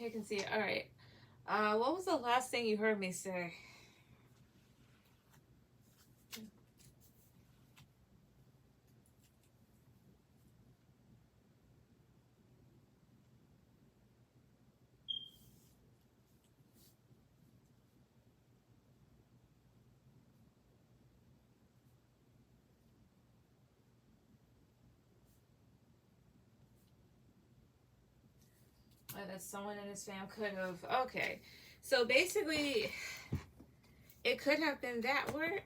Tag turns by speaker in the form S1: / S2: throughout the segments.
S1: Okay, I can see it. All right. What was the last thing you heard me say? That someone in his fam could have. Okay. So basically, it could have been that word.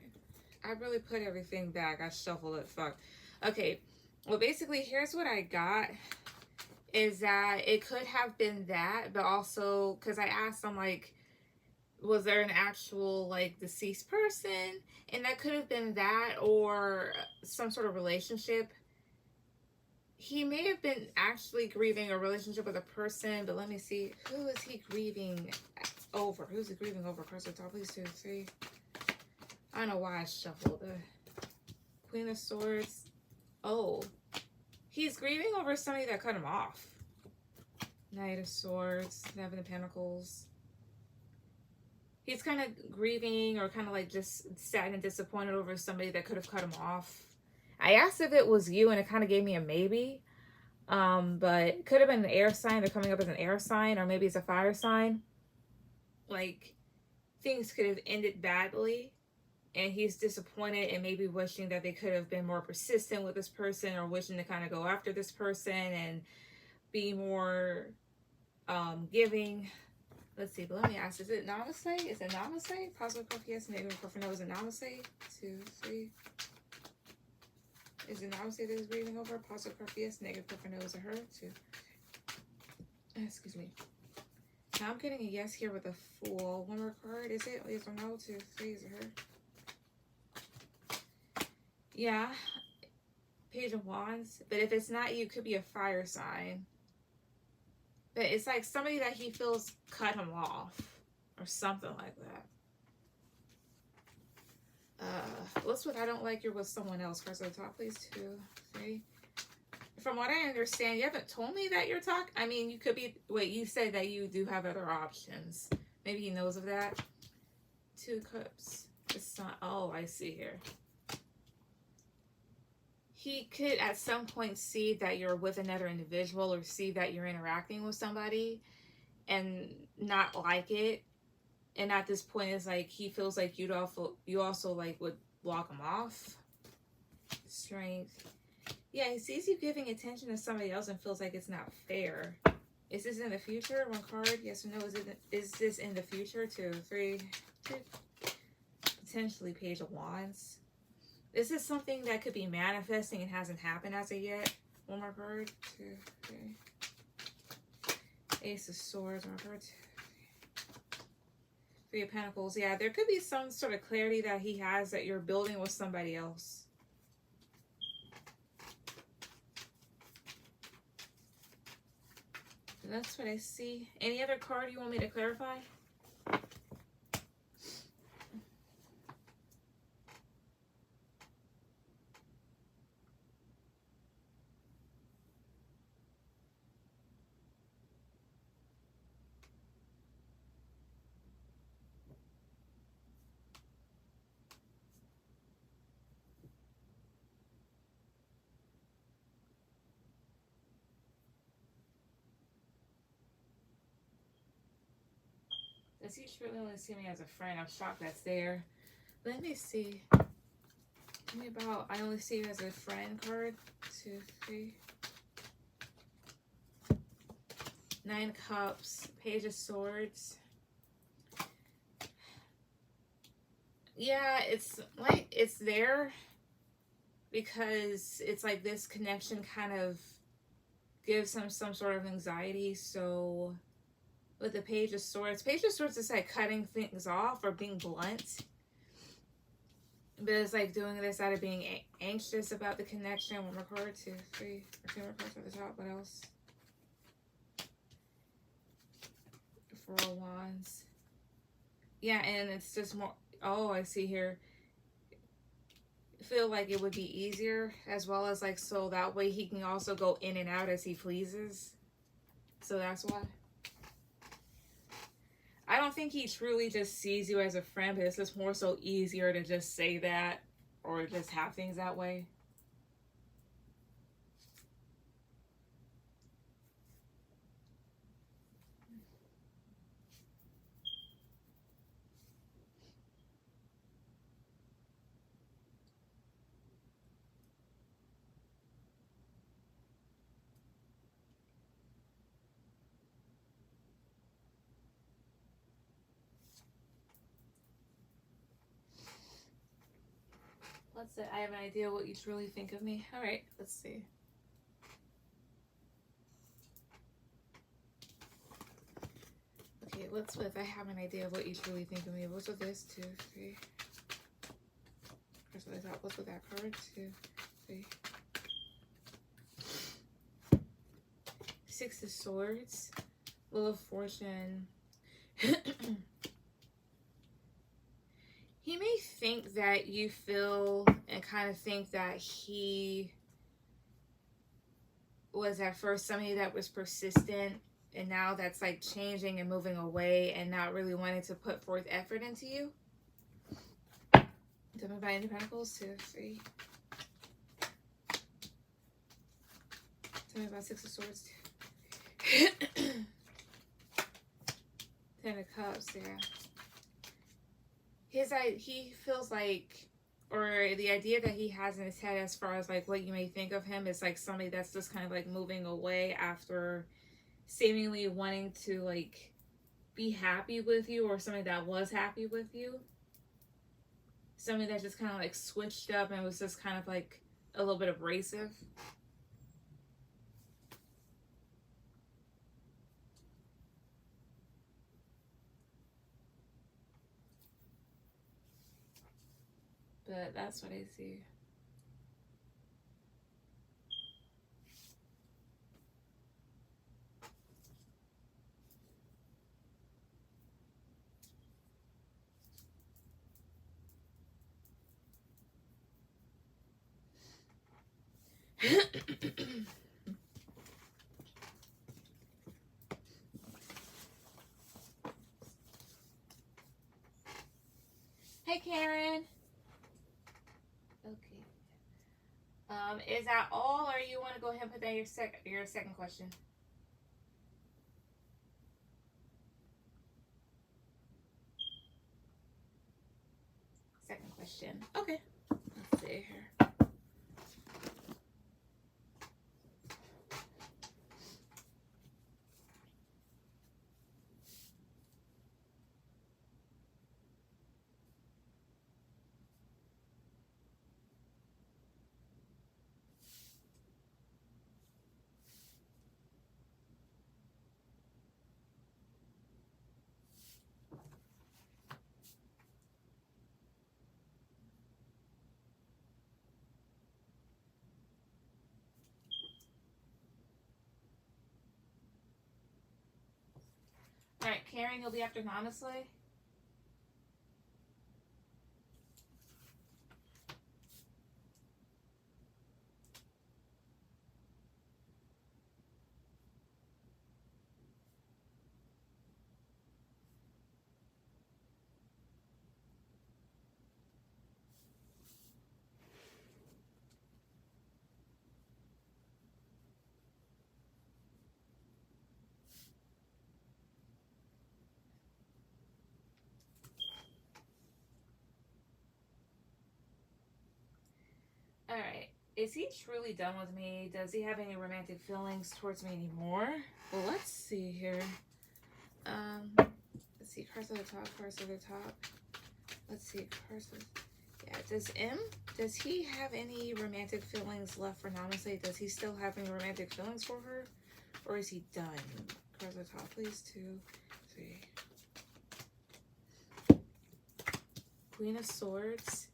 S1: I really put everything back. I shuffled it. Fuck. Okay. Well, basically, here's what I got. Is that it could have been that, but also because I asked him like, was there an actual like deceased person, and that could have been that or some sort of relationship. He may have been actually grieving a relationship with a person, but let me see, who is he grieving over? Who's he grieving over? Person top, please, 2, 3. I don't know why I shuffled the Queen of Swords. Oh, he's grieving over somebody that cut him off. Knight of Swords, 7 of Pentacles. He's kind of grieving or kind of like just sad and disappointed over somebody that could have cut him off. I asked if it was you and it kind of gave me a maybe. But it could have been an air sign. They're coming up as an air sign, or maybe it's a fire sign. Like, things could have ended badly and he's disappointed and maybe wishing that they could have been more persistent with this person, or wishing to kind of go after this person and be more giving. Let's see, but let me ask, is it namaste? Is it namaste? Positive proof, yes. Negative proof, no. Is it namaste? 2, 3. Is it namaste that is grieving over? Positive proof, yes. Negative proof, no. Is it her? 2. Excuse me. Now I'm getting a yes here with a Fool. One more card. Is it? Yes or no? 2, 3. Is it her? Yeah. Page of Wands. But if it's not you, it could be a fire sign. But it's like somebody that he feels cut him off or something like that. What's what I don't like? You're with someone else. Cards on the top, please. 2, 3. From what I understand, you haven't told me that you're talking. I mean, you could be. Wait, you said that you do have other options. Maybe he knows of that. 2 cups. It's not. Oh, I see here. He could at some point see that you're with another individual, or see that you're interacting with somebody and not like it. And at this point, it's like he feels like you also like would block him off. Strength. Yeah, he sees you giving attention to somebody else and feels like it's not fair. Is this in the future? One card, yes or no. Is this in the future? 2, 3. Potentially Page of Wands. This is something that could be manifesting and hasn't happened as of yet. One more card. 2, 3. Ace of Swords. One card. 2, 3 of Pentacles. Yeah, there could be some sort of clarity that he has that you're building with somebody else. That's what I see. Any other card you want me to clarify? Does he truly only see me as a friend? I'm shocked that's there. Let me see. Tell me about I only see you as a friend card. 2, 3. 9 Cups. Page of Swords. Yeah, it's like it's there because it's like this connection kind of gives him some sort of anxiety. So with the Page of Swords is like cutting things off or being blunt. But it's like doing this out of being anxious about the connection. One more card. 2, 3. 2 more cards at the top. What else? 4 of Wands. Yeah, and it's just more. Oh, I see here. Feel like it would be easier, as well as like so that way he can also go in and out as he pleases. So that's why. think he truly just sees you as a friend, but it's just more so easier to just say that or just have things that way. Let's say I have an idea what you truly think of me. All right, let's see. Okay, what's with I have an idea of what you truly think of me. What's with this? 2, 3. What's with that? What's with that card? 2, 3. 6 of Swords. Wheel of Fortune. He may think that you feel and kind of think that he was at first somebody that was persistent, and now that's like changing and moving away and not really wanting to put forth effort into you. Tell me about any Pentacles. 2, 3. Tell me about 6 of Swords. 2. 10 of Cups. Yeah. He feels like, or the idea that he has in his head as far as like what you may think of him is like somebody that's just kind of like moving away after seemingly wanting to like be happy with you, or somebody that was happy with you. Somebody that just kind of like switched up and was just kind of like a little bit abrasive. But that's what I see. Hey, Karen. Okay. Is that all, or you want to go ahead and put down your second question? Second question. Okay. Let's see here. All right, Karen, you'll be after Namaste. All right. Is he truly done with me? Does he have any romantic feelings towards me anymore? Well, let's see here. Let's see. Cards at the top. Cards at the top. Let's see. Cards. Yeah. Does he have any romantic feelings left for Namaste? Does he still have any romantic feelings for her, or is he done? Cards at the top, please. 2, 3. Queen of Swords.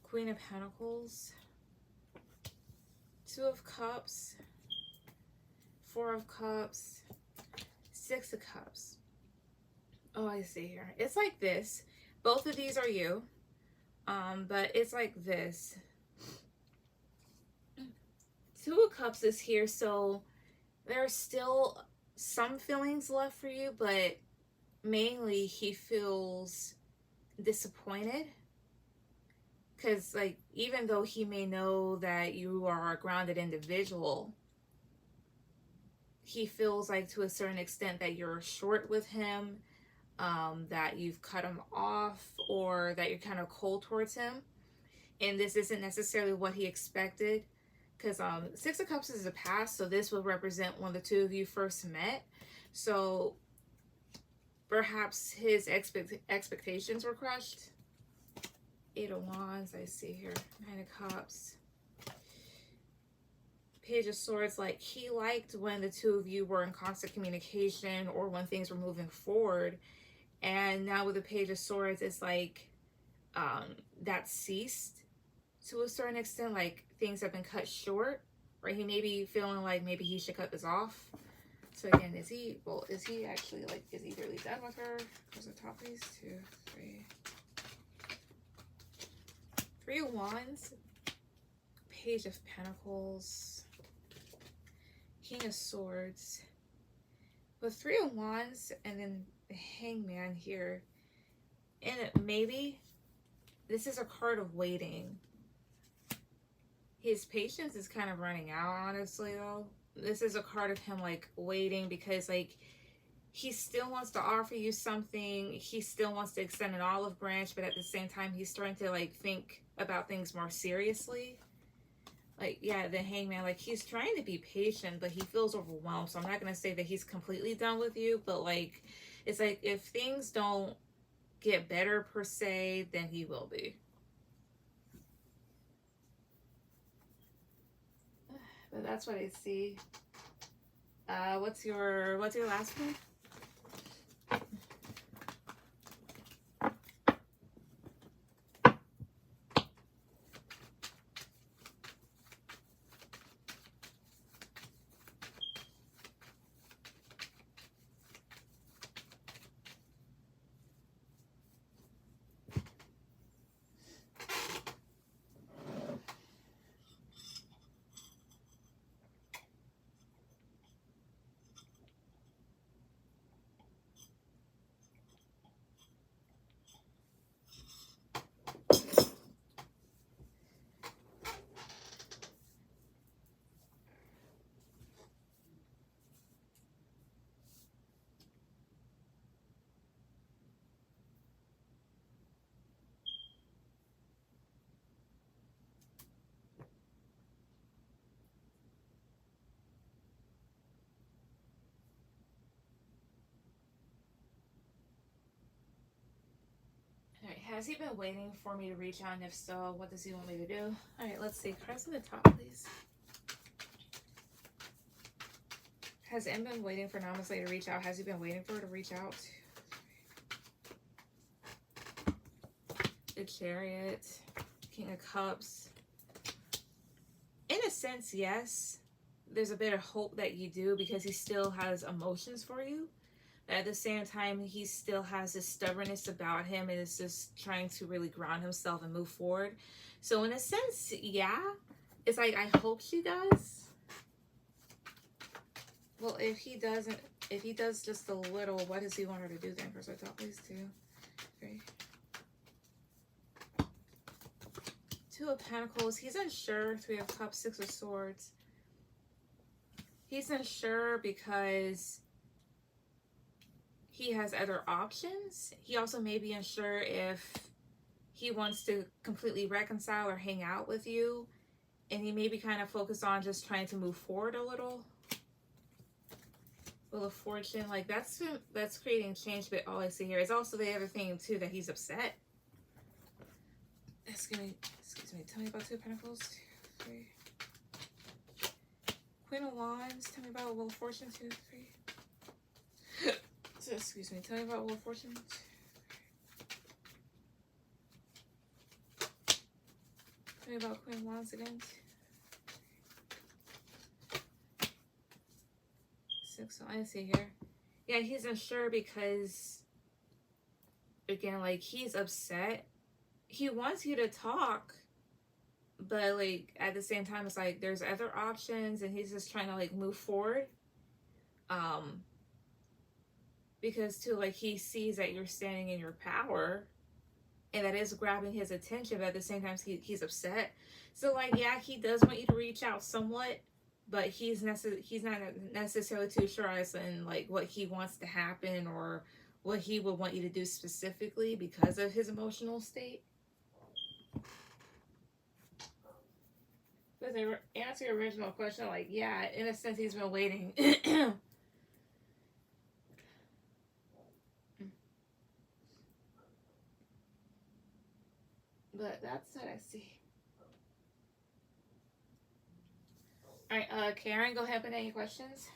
S1: Queen of Pentacles. 2 of Cups, 4 of Cups, 6 of Cups. Oh, I see here. It's like this. Both of these are you. But it's like this. 2 of Cups is here, so there are still some feelings left for you, but mainly he feels disappointed because, like, even though he may know that you are a grounded individual, he feels like to a certain extent that you're short with him, that you've cut him off, or that you're kind of cold towards him. And this isn't necessarily what he expected, because Six of Cups is a past, so this will represent when the two of you first met. So perhaps his expectations were crushed. Eight of Wands, I see here. Nine of Cups. Page of Swords, like he liked when the two of you were in constant communication or when things were moving forward. And now with the Page of Swords, it's like that ceased to a certain extent. Like things have been cut short, right? He may be feeling like maybe he should cut this off. So again, is he actually, like, is he really done with her? Where's the top of these? 2, 3. 3 of Wands, Page of Pentacles, King of Swords, with 3 of Wands, and then the Hangman here. And maybe this is a card of waiting. His patience is kind of running out, honestly, though. This is a card of him, like, waiting because, like, he still wants to offer you something. He still wants to extend an olive branch, but at the same time, he's starting to, like, think about things more seriously. Like, yeah, the Hangman, like, he's trying to be patient, but he feels overwhelmed. So I'm not going to say that he's completely done with you, but, like, it's like if things don't get better, per se, then he will be. But that's what I see. What's your last one? Alright, has he been waiting for me to reach out? And if so, what does he want me to do? Alright, let's see. Cards on the top, please. Has M been waiting for Namaste to reach out? Has he been waiting for her to reach out? The Chariot. King of Cups. In a sense, yes. There's a bit of hope that you do because he still has emotions for you. But at the same time, he still has this stubbornness about him and is just trying to really ground himself and move forward. So in a sense, yeah. It's like, I hope she does. Well, if he does just a little, what does he want her to do then? First, I thought please 2, 3. 2 of Pentacles. He's unsure. 3 of Cups, 6 of Swords. He's unsure because he has other options. He also may be unsure if he wants to completely reconcile or hang out with you. And he may be kind of focused on just trying to move forward a little. Wheel of Fortune. Like, that's creating change, but all I see here is also the other thing, too, that he's upset. Excuse me. Tell me about 2 of Pentacles. 2, 3. Queen of Wands. Tell me about Wheel of Fortune. 2, 3. So, excuse me. Tell me about Wheel of Fortune. 2, 3. Tell me about Queen of Wands again. 6. So I see here. Yeah, he's unsure because, again, like, he's upset. He wants you to talk, but, like, at the same time, it's like there's other options, and he's just trying to, like, move forward. because too, like, he sees that you're standing in your power, and that is grabbing his attention, but at the same time he's upset. So like, yeah, he does want you to reach out somewhat, but he's not necessarily too sure as in like what he wants to happen or what he would want you to do specifically because of his emotional state. But to answer your original question, like, yeah, in a sense he's been waiting. But that's what I see. All right, Karen, go ahead with any questions.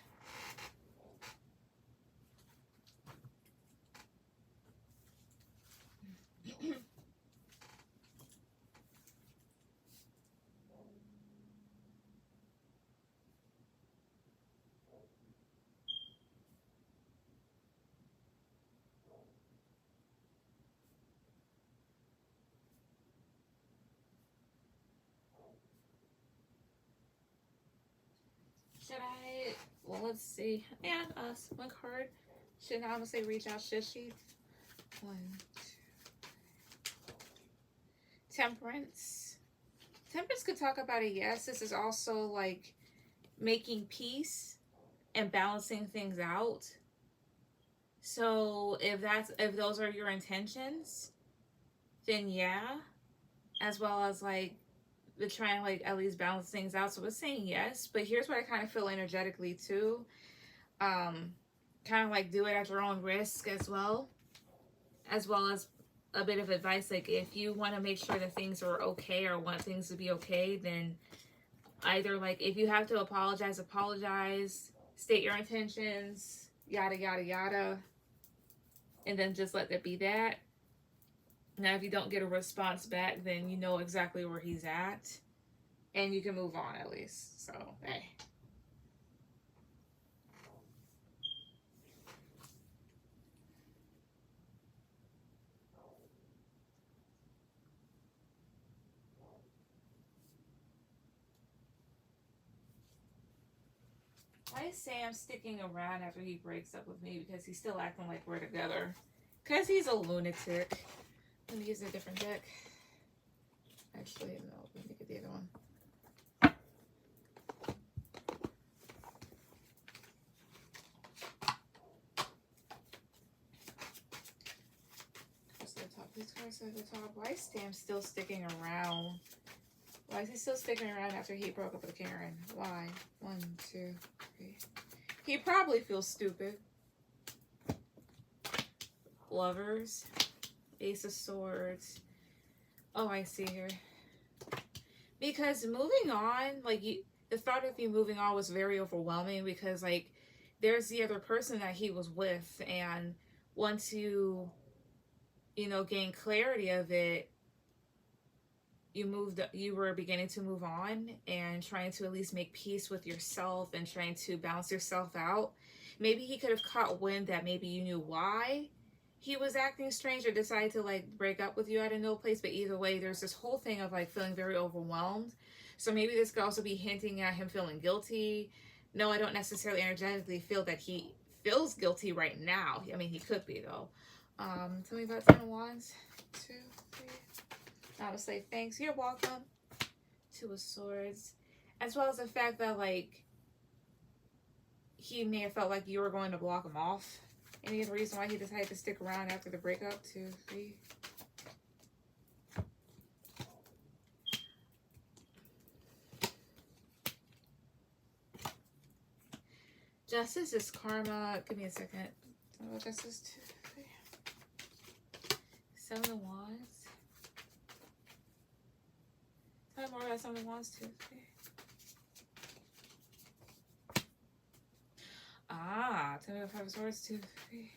S1: Should I? Well, let's see. Yeah, one card. Should I say reach out? Should she? 1, 2. Temperance. Temperance could talk about it. Yes, this is also like making peace and balancing things out. So if those are your intentions, then yeah, as well as like the trying like at least balance things out. So it's saying yes, but here's what I kind of feel energetically too. Kind of like do it at your own risk as well as a bit of advice. Like if you want to make sure that things are okay or want things to be okay, then either like if you have to apologize, state your intentions, yada yada yada, and then just let that be that. Now, if you don't get a response back, then you know exactly where he's at, and you can move on at least. So, hey. I say I'm sticking around after he breaks up with me because he's still acting like we're together. Because he's a lunatic. Let me use a different deck. Actually, no, let me get the other one. These cards at the top. Why is Stam still sticking around? Why is he still sticking around after he broke up with Karen? Why? 1, 2, 3. He probably feels stupid. Lovers. Ace of Swords. Oh, I see here. Because moving on, like the thought of you moving on was very overwhelming because like there's the other person that he was with, and once you gain clarity of it, you were beginning to move on and trying to at least make peace with yourself and trying to balance yourself out. Maybe he could have caught wind that maybe you knew why he was acting strange or decided to like break up with you out of no place, but either way there's this whole thing of like feeling very overwhelmed. So maybe this could also be hinting at him feeling guilty. No, I don't necessarily energetically feel that he feels guilty right now. I mean, he could be though. Tell me about 10 of Wands. 2, 3. I would say thanks. You're welcome. 2 of Swords. As well as the fact that like he may have felt like you were going to block him off. Any other reason why he decided to stick around after the breakup? 2, 3. Justice is karma. Give me a second. Oh, Justice 2, 3. 7 of Wands. Tell me more about 7 of Wands 2, 3. Tell me about 5 of Swords 2, 3.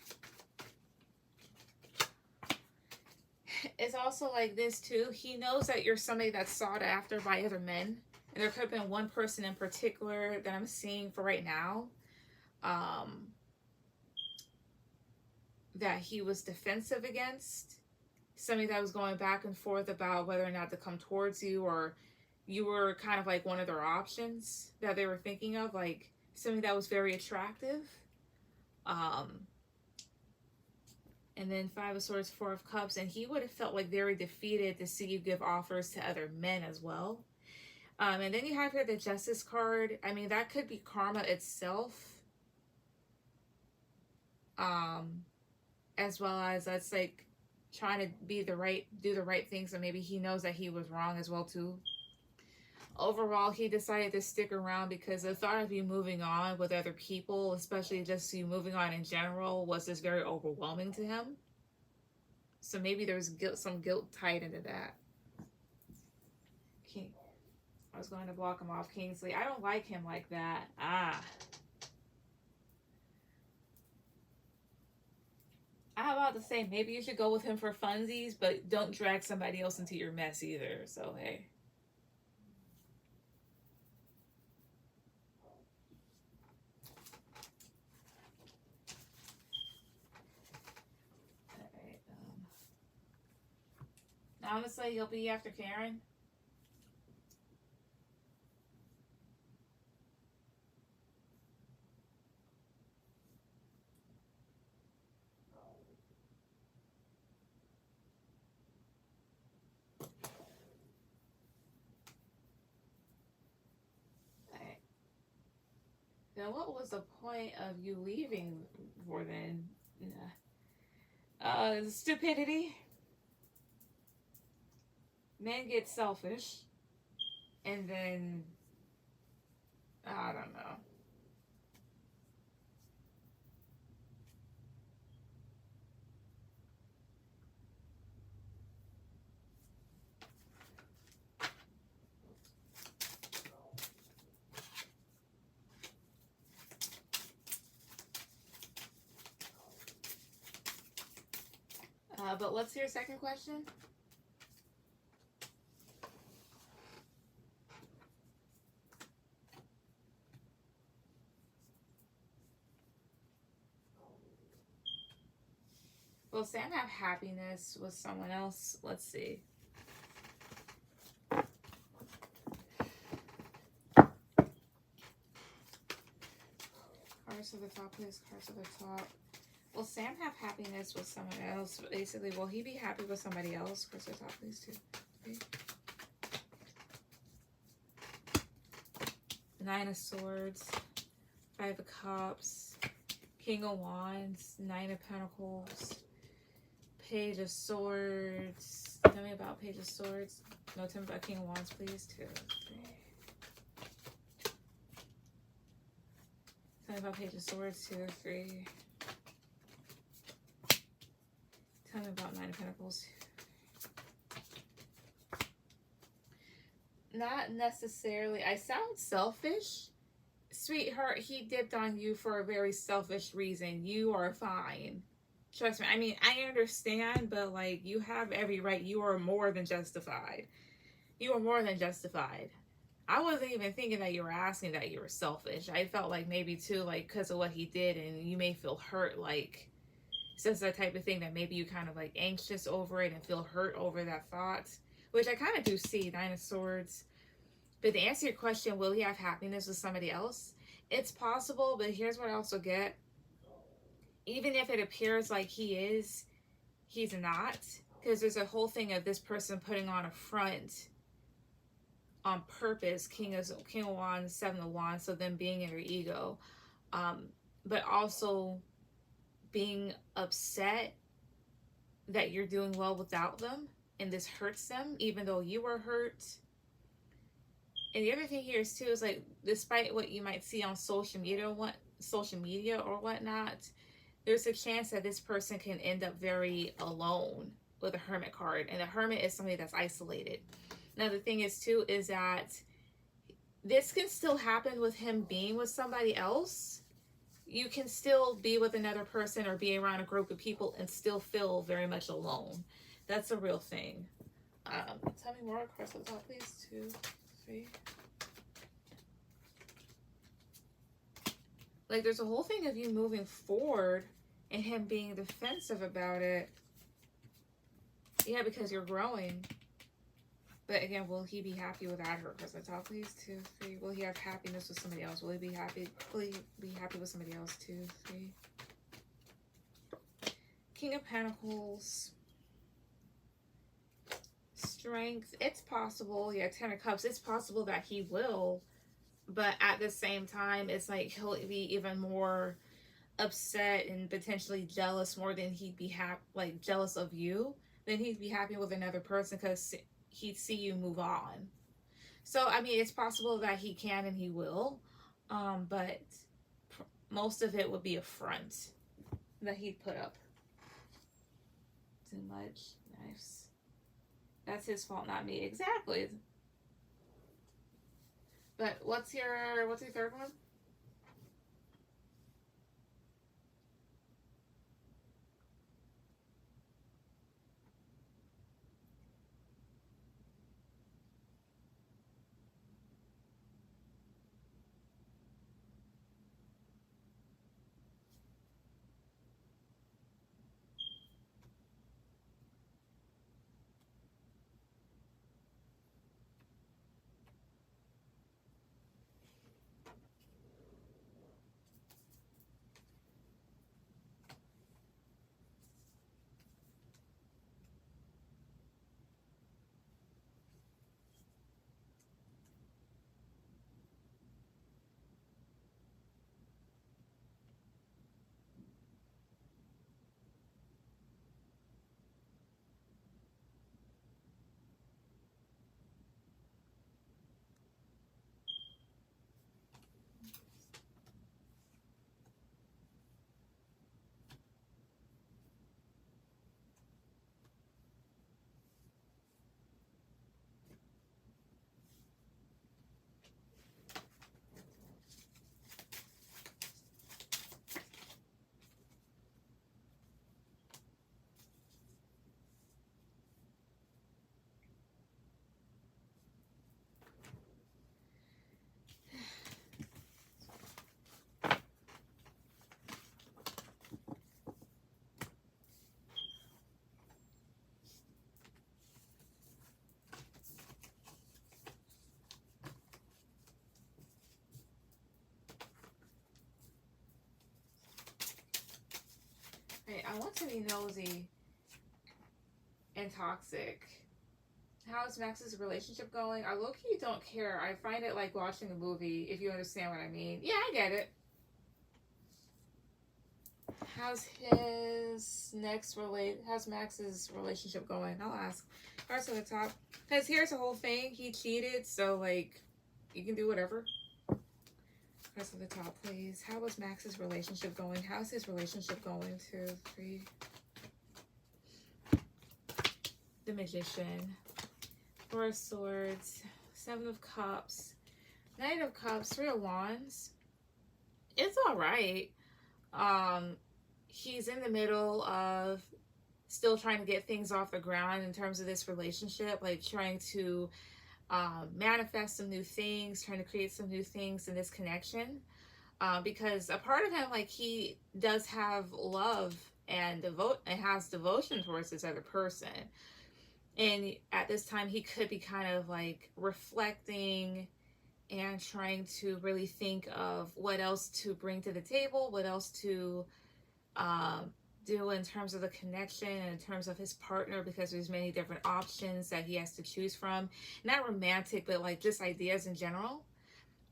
S1: It's also like this too. He knows that you're somebody that's sought after by other men. And there could have been one person in particular that I'm seeing for right now. That he was defensive against. Somebody that was going back and forth about whether or not to come towards you, or you were kind of like one of their options that they were thinking of, like somebody that was very attractive. And then Five of Swords, Four of Cups. And he would have felt like very defeated to see you give offers to other men as well. And then you have here the Justice card. I mean, that could be karma itself. As well as that's like trying to do the right thing. So maybe he knows that he was wrong as well too. Overall, he decided to stick around because the thought of you moving on with other people, especially just you moving on in general, was just very overwhelming to him. So maybe there's some guilt tied into that. King. I was going to block him off, Kingsley. I don't like him like that. I'm about to say, maybe you should go with him for funsies, but don't drag somebody else into your mess either. So, hey. Honestly, you'll be after Karen. Okay. Then what was the point of you leaving for then? Stupidity. Men get selfish, and then I don't know. But let's hear a second question. Will Sam have happiness with someone else? Let's see. Cards to the top, please. Cards to the top. Will Sam have happiness with someone else? Basically, will he be happy with somebody else? Cards to the top, please, too. Okay. Nine of Swords. Five of Cups. King of Wands. Nine of Pentacles. Page of Swords. Tell me about Page of Swords. No, tell me about King of Wands, please. 2, 3. Tell me about Page of Swords. 2, 3. Tell me about Nine of Pentacles. Not necessarily. I sound selfish. Sweetheart, he dipped on you for a very selfish reason. You are fine. Trust me. I mean, I understand, but like, you have every right. You are more than justified. You are more than justified. I wasn't even thinking that you were asking that you were selfish. I felt like maybe too, like, because of what he did, and you may feel hurt, like, it's just that type of thing that maybe you kind of like anxious over it and feel hurt over that thought, which I kind of do see. Nine of Swords. But to answer your question, will he have happiness with somebody else? It's possible, but here's what I also get. Even if it appears like he is, he's not. Because there's a whole thing of this person putting on a front on purpose. King of Wands, Seven of Wands, so them being in their ego. But also being upset that you're doing well without them, and this hurts them, even though you were hurt. And the other thing here is too is like, despite what you might see on social media or whatnot, there's a chance that this person can end up very alone with a Hermit card, and the Hermit is somebody that's isolated. Now the thing is too is that this can still happen with him being with somebody else. You can still be with another person or be around a group of people and still feel very much alone. That's a real thing. Tell me more. Cards on top, please. 2, 3. Like, there's a whole thing of you moving forward and him being defensive about it. Yeah, because you're growing. But again, will he be happy without her? Cards on top, please. 2, 3. Will he have happiness with somebody else? Will he be happy? Will he be happy with somebody else? 2, 3. King of Pentacles. Strength. It's possible. Yeah, Ten of Cups. It's possible that he will. But at the same time, it's like he'll be even more upset and potentially jealous more than he'd be like jealous of you. Then he'd be happy with another person because he'd see you move on. So, I mean, it's possible that he can and he will. But most of it would be a front that he'd put up. Too much. Nice. That's his fault, not me. Exactly. But what's your third one? Hey, I want to be nosy and toxic. How is Max's relationship going? I low-key don't care. I find it like watching a movie, if you understand what I mean. Yeah, I get it. How's Max's relationship going? I'll ask. First to the top. Because here's the whole thing. He cheated, so like you can do whatever. First to the top, please. How was Max's relationship going? How's his relationship going? 2, 3. The Magician. 4 of Swords. 7 of Cups. 9 of Cups. 3 of Wands. It's alright. He's in the middle of still trying to get things off the ground in terms of this relationship, like trying to manifest some new things, trying to create some new things in this connection. Because a part of him, like, he does have love and has devotion towards this other person. And at this time, he could be kind of like reflecting and trying to really think of what else to bring to the table, what else to do in terms of the connection and in terms of his partner, because there's many different options that he has to choose from. Not romantic, but like just ideas in general.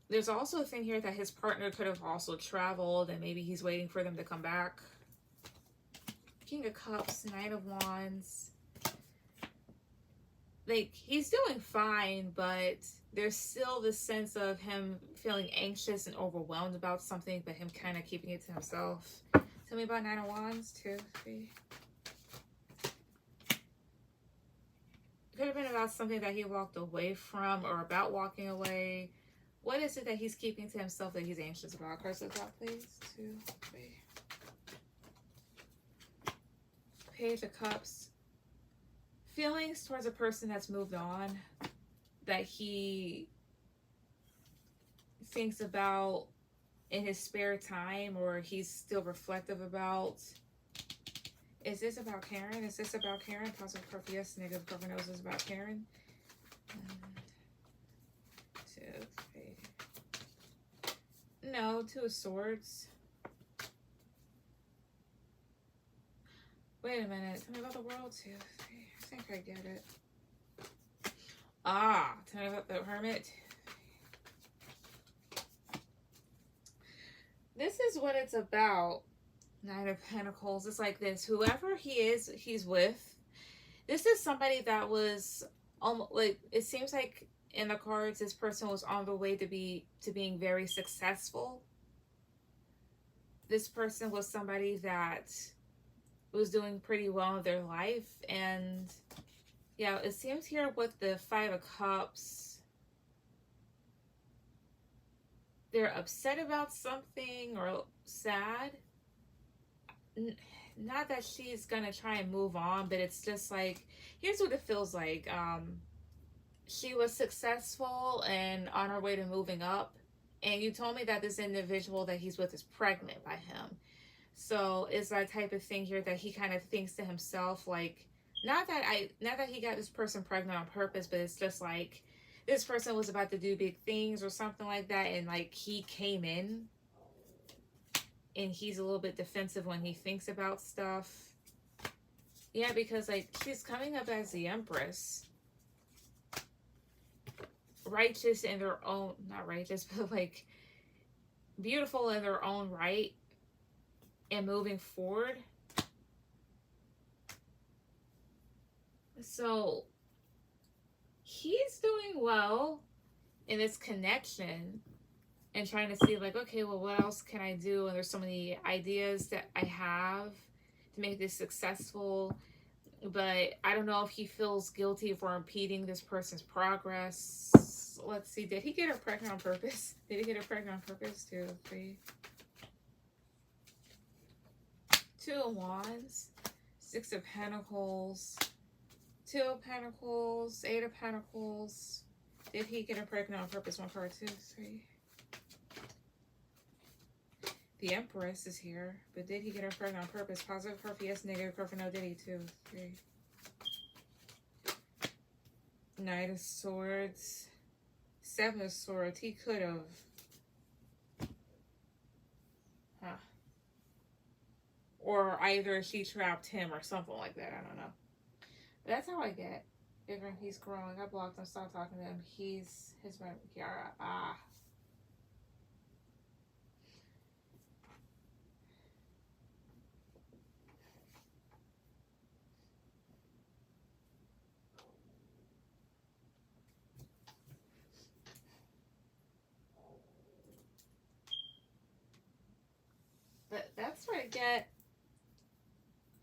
S1: There's also a thing here that his partner could have also traveled and maybe he's waiting for them to come back. King of Cups, 9 of Wands. Like, he's doing fine, but there's still this sense of him feeling anxious and overwhelmed about something, but him kind of keeping it to himself. Tell me about 9 of Wands. 2, 3. It could have been about something that he walked away from or about walking away. What is it that he's keeping to himself that he's anxious about? Cards at the top, please. 2, 3. Page of Cups. Feelings towards a person that's moved on, that he thinks about in his spare time, or he's still reflective about. Is this about Karen? Is this about Karen? Positive card for yes, negative card for no. Is this about Karen? 1, 2, 3. No, 2 of Swords. Wait a minute. Tell me about the world too. I think I get it. Ah, tell me about the hermit. This is what it's about. Nine of Pentacles. It's like this. Whoever he's with. This is somebody that was almost like, it seems like in the cards, this person was on the way to being very successful. This person was somebody that was doing pretty well in their life. And yeah, it seems here with the Five of Cups, they're upset about something or sad. Not that she's gonna try and move on, but it's just like, here's what it feels like. She was successful and on her way to moving up, and you told me that this individual that he's with is pregnant by him. So it's that type of thing here that he kind of thinks to himself, like, not that he got this person pregnant on purpose, but it's just like this person was about to do big things or something like that, and like he came in and he's a little bit defensive when he thinks about stuff. Yeah, because like she's coming up as the Empress. Righteous in their own, not righteous, but like beautiful in their own right and moving forward. So he's doing well in this connection and trying to see like, okay, well, what else can I do? And there's so many ideas that I have to make this successful, but I don't know if he feels guilty for impeding this person's progress. Let's see, did he get her pregnant on purpose? Did he get her pregnant on purpose? 2, 3. 2 of Wands, 6 of Pentacles, 2 of Pentacles, 8 of Pentacles. Did he get her pregnant on purpose? 1 card, 2, 3. The Empress is here, but did he get her pregnant on purpose? Positive card for yes, negative card for no. Did he? 2, 3. Knight of Swords, 7 of Swords. He could have. Huh. Or either she trapped him or something like that. I don't know. But that's how I get. Even he's growing. I blocked him. Stop talking to him. He's his Kiara. Ah. But that's what I get.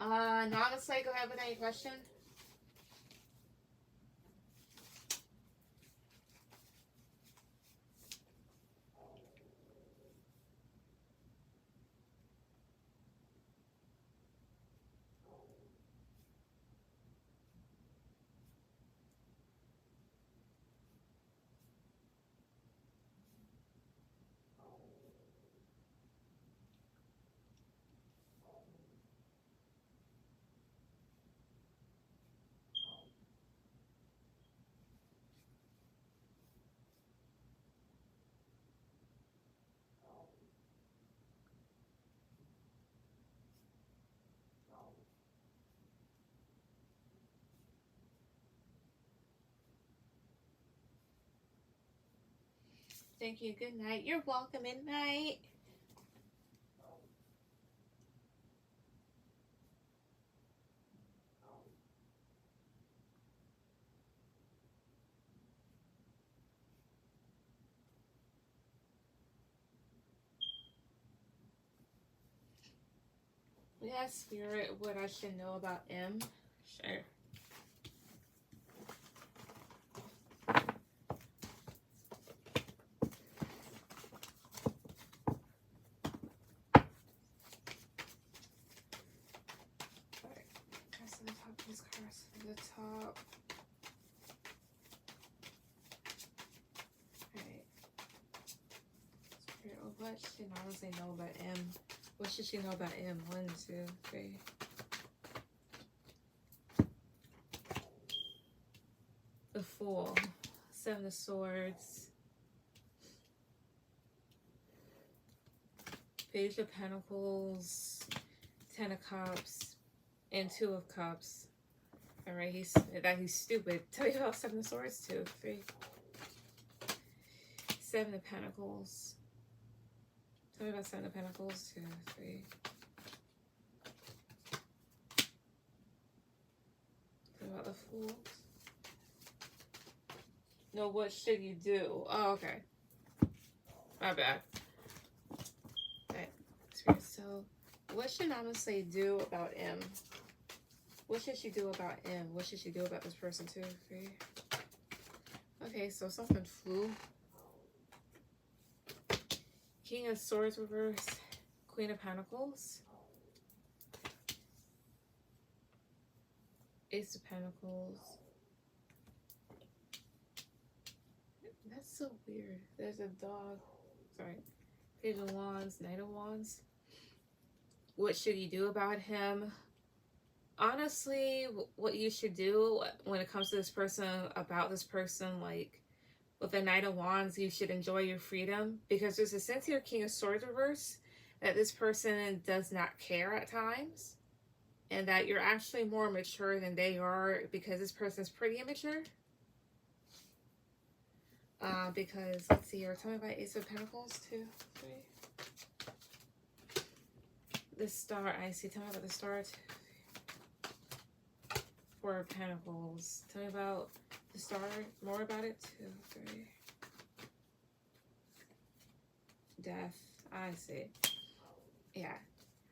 S1: Honestly, go ahead with any question. Thank you. Good night. You're welcome. Good night. Yeah, Spirit, what I should know about M. Sure. The top. Alright. Spirit, what should honestly know about M? What should she know about M? 1, 2, 3. The Fool. 7 of Swords. Page of Pentacles. 10 of Cups. And Two of Cups. All right, he's stupid. Tell me about Seven of Swords. 2, 3. Seven of Pentacles. Tell me about Seven of Pentacles. 2, 3. Tell me about the Fool. No, what should you do? Oh, okay. My bad. Okay. Spirit, so what should Namaste do about M? What should she do about M? What should she do about this person? 2, 3. Okay, so something flew. King of Swords reverse. Queen of Pentacles. Ace of Pentacles. That's so weird. There's a dog. Sorry. Page of Wands. Knight of Wands. What should you do about him? Honestly, what you should do when it comes to this person, about this person, like with the Knight of Wands, you should enjoy your freedom, because there's a sense here, King of Swords reverse, that this person does not care at times, and that you're actually more mature than they are, because this person's pretty immature. Because, let's see here, tell me about Ace of Pentacles, 2, 3. The Star, I see, tell me about the Star, 2. 4 of Pentacles. Tell me about the Star, more about it. 2, 3. Death. I see. Yeah.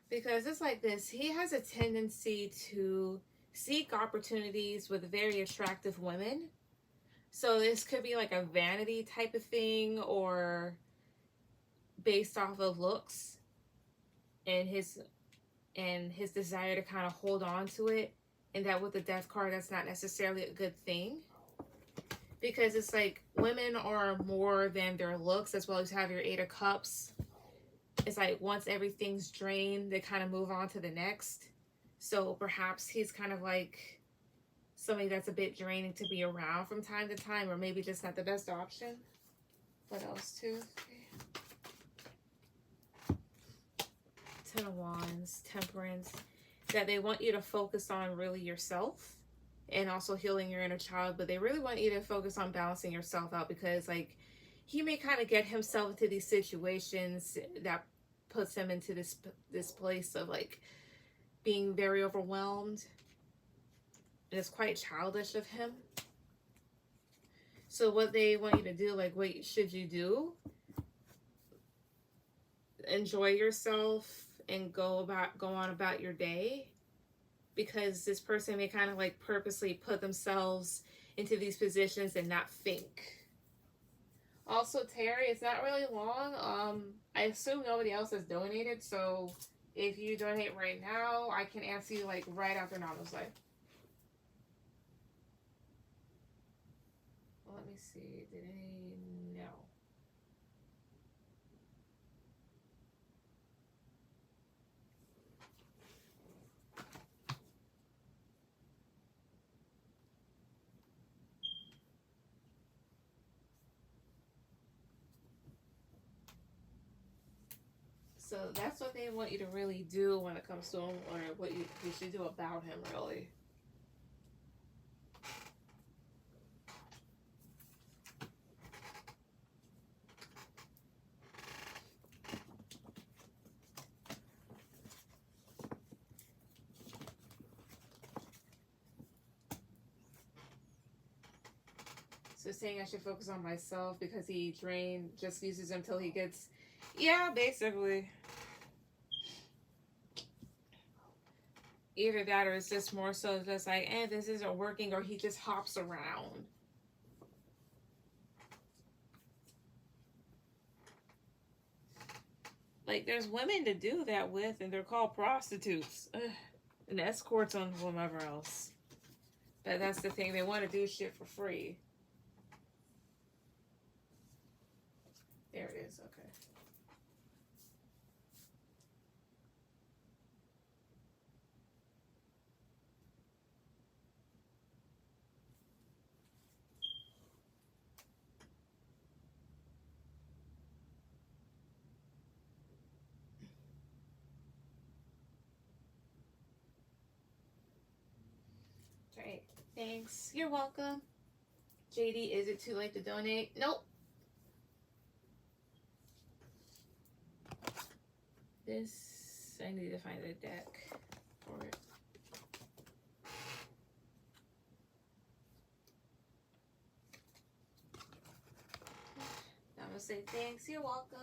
S1: Because it's like this. He has a tendency to seek opportunities with very attractive women. So this could be like a vanity type of thing, or based off of looks and his desire to kind of hold on to it. And that with the Death card, that's not necessarily a good thing. Because it's like women are more than their looks, as well as have your 8 of Cups. It's like once everything's drained, they kind of move on to the next. So perhaps he's kind of like somebody that's a bit draining to be around from time to time, or maybe just not the best option. What else, 2, 3? 10 of Wands, Temperance. That they want you to focus on really yourself and also healing your inner child, but they really want you to focus on balancing yourself out, because like he may kind of get himself into these situations that puts him into this place of like being very overwhelmed, and it's quite childish of him. So what they want you to do, like what should you do? Enjoy yourself and go on about your day, because this person may kind of like purposely put themselves into these positions and not think. Also, Terry, it's not really long. I assume nobody else has donated, so if you donate right now, I can answer you like right after Nama's life. Let me see. Did any? No. So that's what they want you to really do when it comes to him, or what you should do about him, really. So saying I should focus on myself because he just uses him till he gets... Yeah, basically. Either that, or it's just more so just like, this isn't working, or he just hops around. Like, there's women to do that with, and they're called prostitutes. Ugh. And escorts on whomever else. But that's the thing, they want to do shit for free. There it is, okay. Thanks. You're welcome. JD, is it too late to donate? Nope. This, I need to find a deck for it. I'm gonna say thanks. You're welcome.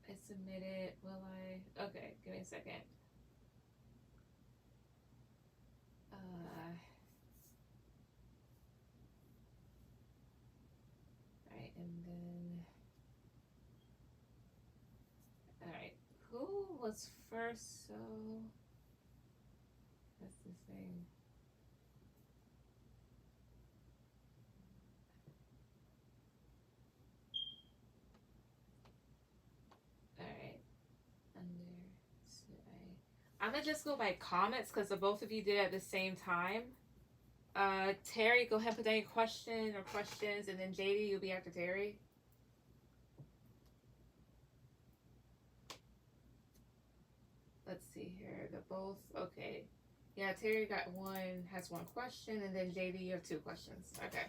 S1: I submitted. Will I? Okay, give me a second. Alright, and then. Alright, who was first? So. That's the thing. Alright. I'm gonna just go by comments because the both of you did it at the same time. Terry, go ahead and put any question or questions, and then JD, you'll be after Terry. Let's see here. They're both okay. Yeah, Terry got one, has one question, and then JD, you have two questions. Okay.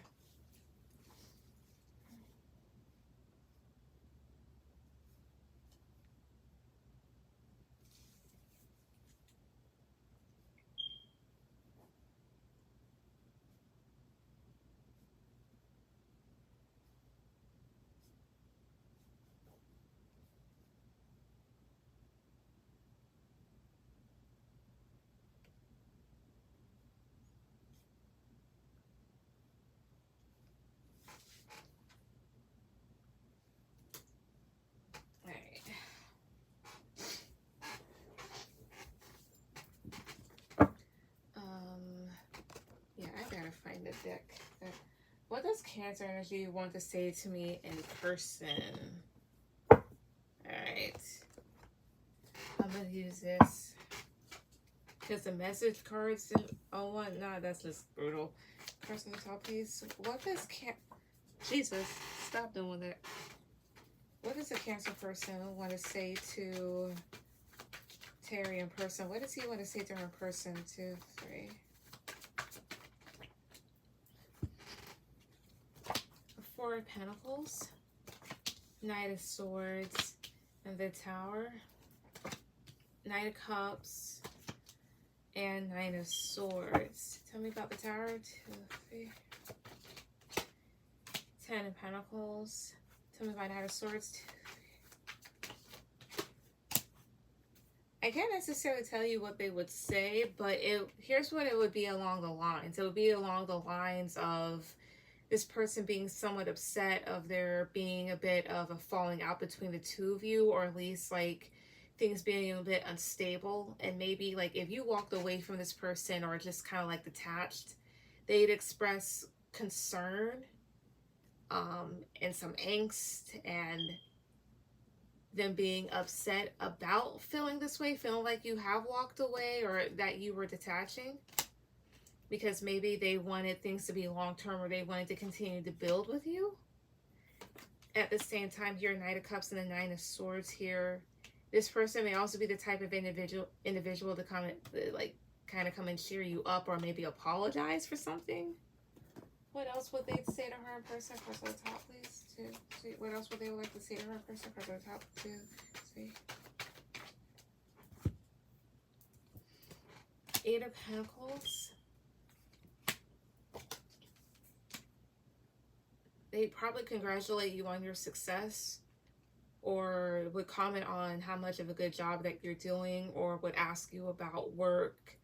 S1: Yeah, I gotta find the deck. What does Cancer energy want to say to me in person? Alright. I'm gonna use this. Because the message cards. Oh, what? Nah, that's just brutal. Cards on the top piece. What does Jesus, stop doing that. What does a Cancer person want to say to Terry in person? What does he want to say to her in person? 2, 3. Four of Pentacles, Knight of Swords, and the Tower, Knight of Cups, and Knight of Swords. Tell me about the Tower. 2, 3. 10 of Pentacles. Tell me about Knight of Swords. 2, 3. I can't necessarily tell you what they would say, but here's what it would be along the lines. It would be along the lines of this person being somewhat upset of there being a bit of a falling out between the two of you, or at least like things being a bit unstable. And maybe like if you walked away from this person or just kind of like detached, they'd express concern and some angst and them being upset about feeling this way, feeling like you have walked away or that you were detaching. because maybe they wanted things to be long-term, or they wanted to continue to build with you. At the same time here, Knight of Cups and the Nine of Swords here. This person may also be the type of individual to come and, like, kind of come and cheer you up, or maybe apologize for something. What else would they say to her in person? First on the top, please. 2, 3. What else would they like to say to her in person? First on the top. 2, 3. 8 of Pentacles. They probably congratulate you on your success, or would comment on how much of a good job that you're doing, or would ask you about work.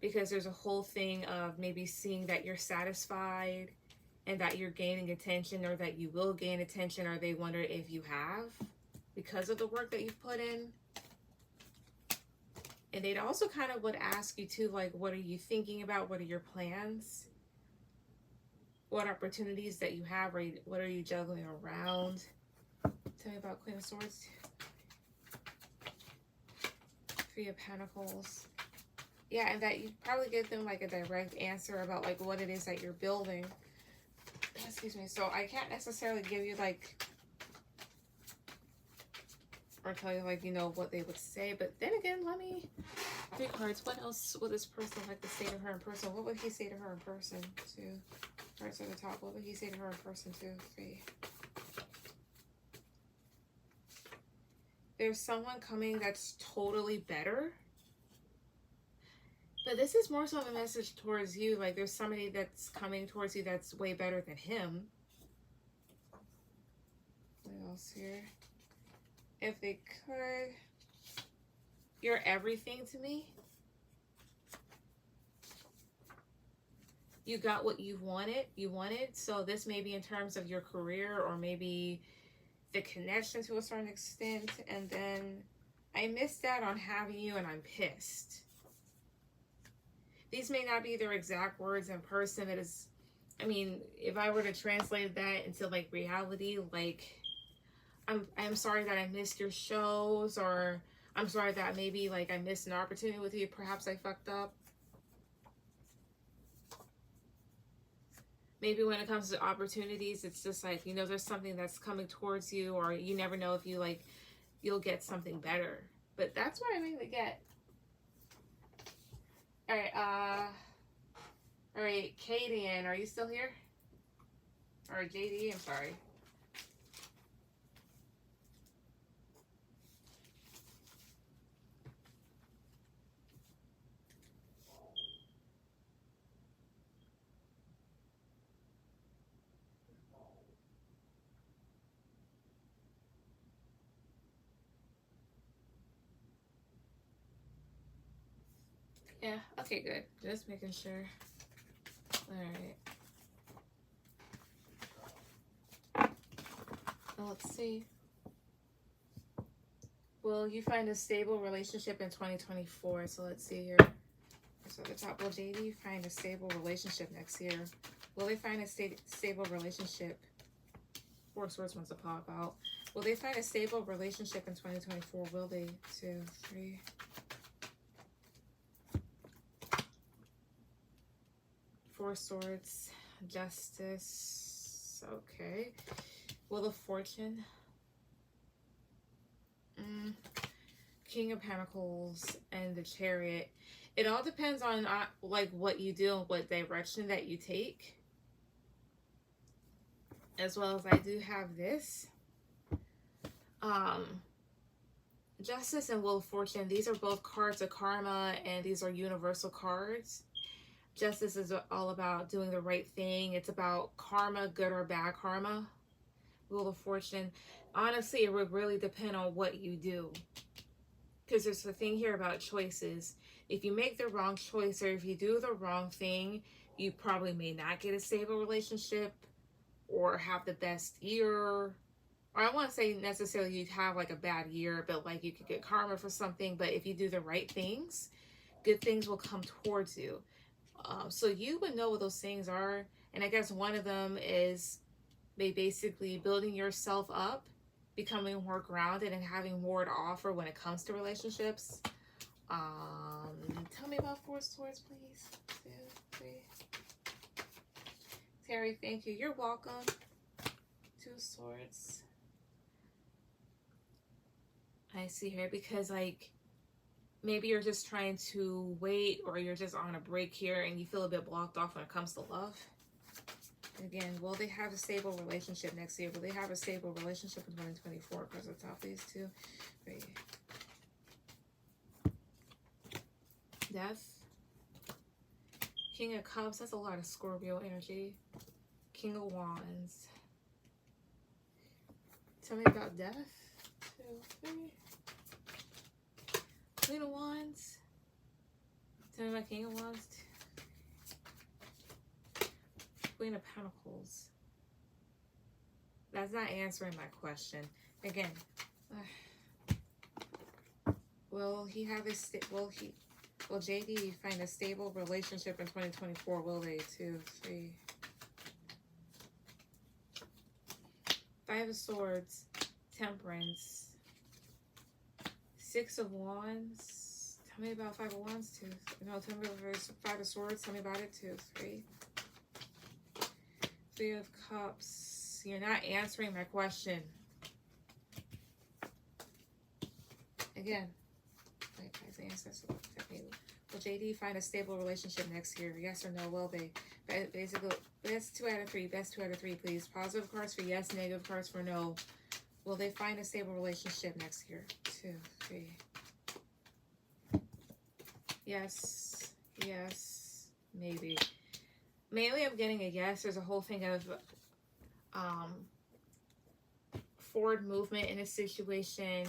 S1: Because there's a whole thing of maybe seeing that you're satisfied and that you're gaining attention, or that you will gain attention, or they wonder if you have, because of the work that you've put in. And they'd also kind of would ask you too, like, what are you thinking about? What are your plans? What opportunities that you have? What are you juggling around? Tell me about Queen of Swords. 3 of Pentacles. Yeah, and that you probably give them like a direct answer about like what it is that you're building. Excuse me. So I can't necessarily give you like, or tell you like, you know, what they would say. But then again, let me 3 cards. What else would this person like to say to her in person? What would he say to her in person? 2 cards at the top. What would he say to her in person? 2, 3. There's someone coming that's totally better. But this is more so of a message towards you. Like there's somebody that's coming towards you that's way better than him. What else here? If they could. You're everything to me. You got what you wanted. So this may be in terms of your career, or maybe the connection to a certain extent. And then I missed out on having you and I'm pissed. These may not be their exact words in person. It is, I mean, if I were to translate that into like reality, like I'm sorry that I missed your shows, or I'm sorry that maybe like I missed an opportunity with you. Perhaps I fucked up. Maybe when it comes to opportunities, it's just like, you know, there's something that's coming towards you, or you never know if you like, you'll get something better. But that's what I mainly get. All right, Katie, are you still here? Or JD, I'm sorry. Yeah, okay, good. Just making sure. Alright. Well, let's see. Will you find a stable relationship in 2024? So let's see here. So at the top, will JD find a stable relationship next year? Will they find a stable relationship? 4 Swords wants to pop out. Will they find a stable relationship in 2024? Will they? 2, 3. Four Swords, Justice. Okay. Wheel of Fortune. King of Pentacles and the Chariot. It all depends on like what you do and what direction that you take. As well as I do have this. Justice and Wheel of Fortune. These are both cards of karma, and these are universal cards. Justice is all about doing the right thing. It's about karma, good or bad karma. Wheel of Fortune. Honestly, it would really depend on what you do. Because there's the thing here about choices. If you make the wrong choice, or if you do the wrong thing, you probably may not get a stable relationship or have the best year. Or I won't say necessarily you'd have like a bad year, but like you could get karma for something. But if you do the right things, good things will come towards you. So you would know what those things are. And I guess one of them is basically building yourself up, becoming more grounded, and having more to offer when it comes to relationships. Tell me about Four Swords, please. 2, 3. Terry, thank you. You're welcome. 2 Swords. I see here because, like, maybe you're just trying to wait, or you're just on a break here and you feel a bit blocked off when it comes to love. Again, will they have a stable relationship next year? Will they have a stable relationship in 2024? Because of the top of these 2, 3. Death. King of Cups. That's a lot of Scorpio energy. King of Wands. Tell me about death. 2, 3. Queen of Wands. Tell me about King of Wands. Queen of Pentacles. That's not answering my question. Again, will he have a will JD find a stable relationship in 2024? Will they? 2, 3. 5 of Swords. Temperance. 6 of Wands. Tell me about 5 of Wands. 2. No, tell me about 5 of Swords. Tell me about it. 2, 3. 3 of Cups. You're not answering my question. Again. Wait, guys, answer. Will JD find a stable relationship next year? Yes or no? Will they? Basically, best 2 out of 3. Best 2 out of 3, please. Positive cards for yes, negative cards for no. Will they find a stable relationship next year? 2, 3. Yes. Yes. Maybe. Mainly I'm getting a yes. There's a whole thing of forward movement in a situation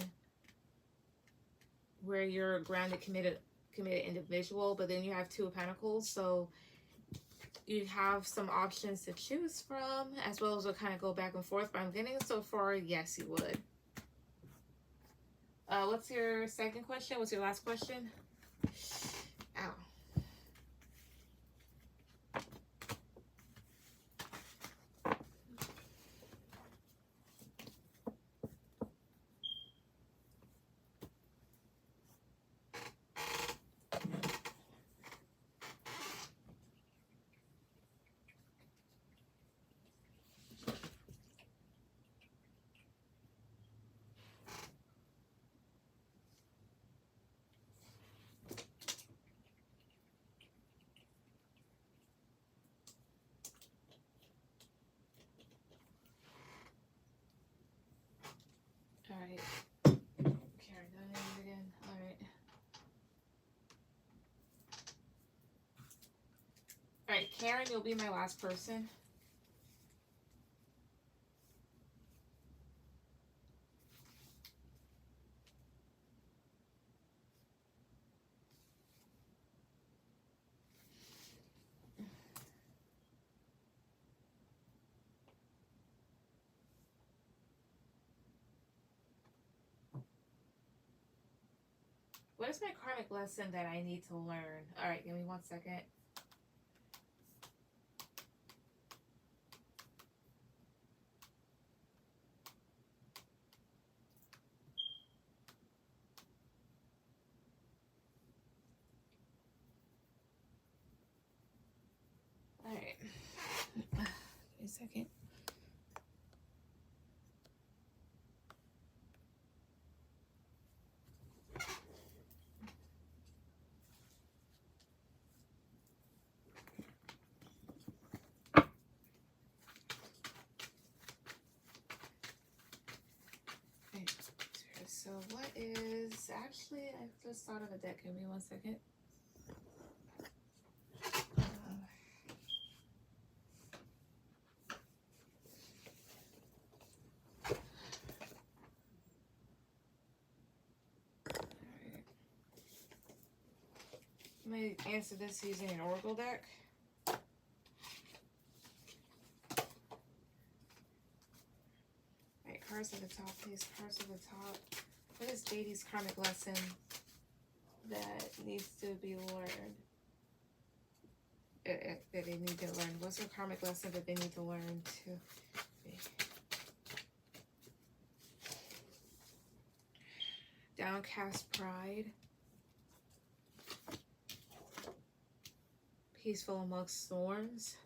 S1: where you're a grounded, committed individual, but then you have 2 of Pentacles, so you have some options to choose from, as well as we'll kind of go back and forth, but I'm getting so far, yes, you would. What's your second question? What's your last question? Ow. Alright. Karen, done it again. Alright. Alright, Karen, you'll be my last person. What is my karmic lesson that I need to learn? Alright, give me 1 second. Alright. Give me a second. So what is, actually, I just thought of a deck. Give me 1 second. I'm going to answer this using an oracle deck. Alright, cards at the top, please. Cards at the top. What is JD's karmic lesson that needs to be learned? That they need to learn. What's their karmic lesson that they need to learn to be? Downcast pride. Peaceful amongst thorns.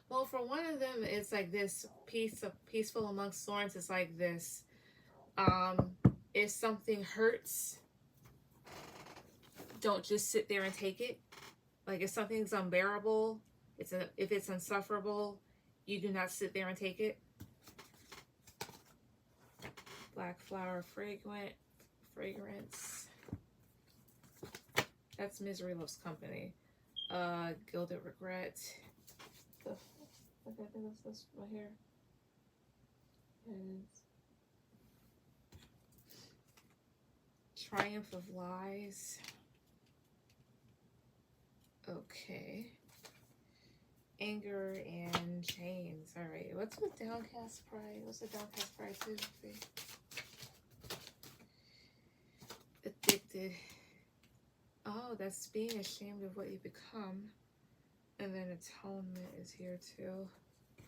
S1: Well, for one of them, it's like this peaceful amongst thorns. It's like this. If something hurts, don't just sit there and take it. Like if something's unbearable, if it's insufferable, you do not sit there and take it. Black flower fragrance. That's misery loves company. Gilded regret. I think that's this right here. And triumph of lies. Okay. Anger and chains. All right. What's with downcast pride? What's the downcast pride too? See. Addicted. Oh, that's being ashamed of what you become. And then atonement is here too.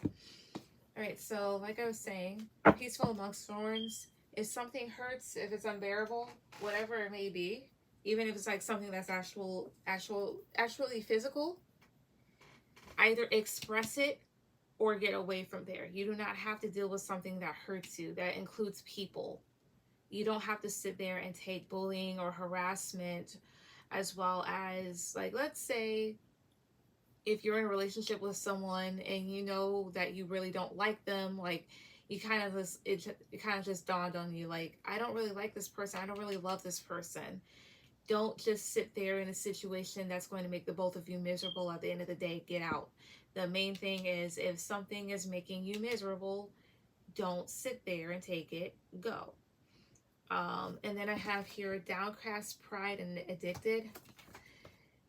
S1: All right, so like I was saying, peaceful amongst thorns. If something hurts, if it's unbearable, whatever it may be, even if it's like something that's actually physical, either express it or get away from there. You do not have to deal with something that hurts you. That includes people. You don't have to sit there and take bullying or harassment, as well as, like, let's say if you're in a relationship with someone and you know that you really don't like them, like you kind of just, it kind of just dawned on you, like, I don't really like this person. I don't really love this person. Don't just sit there in a situation that's going to make the both of you miserable at the end of the day. Get out. The main thing is, if something is making you miserable, don't sit there and take it. Go. And then I have here downcast pride and addicted.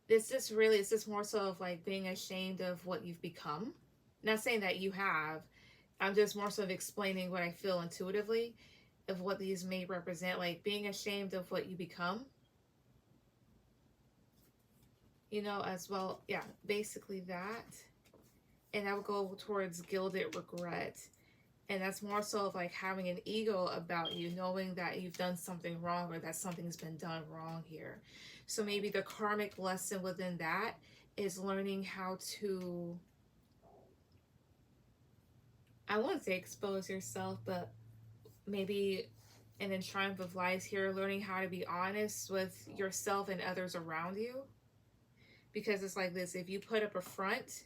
S1: This is really, it's just more so of like being ashamed of what you've become. Not saying that you have. I'm just more so of explaining what I feel intuitively of what these may represent. Like being ashamed of what you become. You know, as well. Yeah, basically that. And I would go towards gilded regret. And that's more so of like having an ego about you, knowing that you've done something wrong or that something's been done wrong here. So maybe the karmic lesson within that is learning how to, I won't say expose yourself, but maybe, and then triumph of lies here, learning how to be honest with yourself and others around you. Because it's like this, if you put up a front